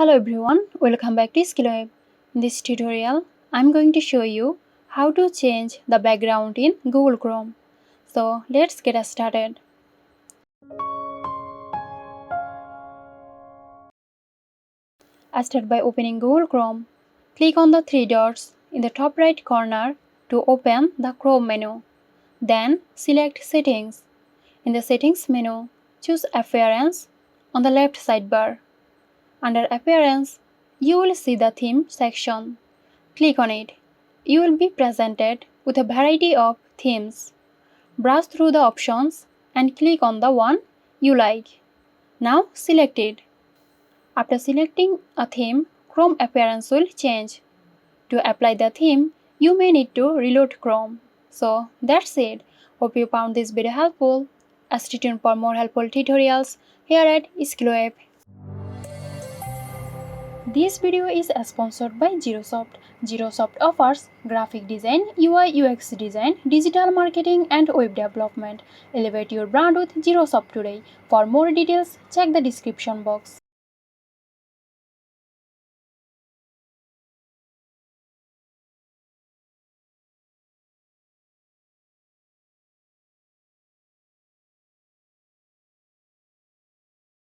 Hello everyone, welcome back to SkillWeb. In this tutorial, I'm going to show you how to change the background in Google Chrome. So let's get started. I start by opening Google Chrome. Click on the three dots in the top right corner to open the Chrome menu. Then select Settings. In the Settings menu, choose Appearance on the left sidebar. Under Appearance, you will see the Theme section. Click on it. You will be presented with a variety of themes. Browse through the options and click on the one you like. Now select it. After selecting a theme, Chrome appearance will change. To apply the theme, you may need to reload Chrome. So that's it. Hope you found this video helpful. Stay tuned for more helpful tutorials here at SkillWeb. This video is sponsored by Zerosoft. Zerosoft offers graphic design, UI UX design, digital marketing and web development. Elevate your brand with Zerosoft today. For more details, check the description box.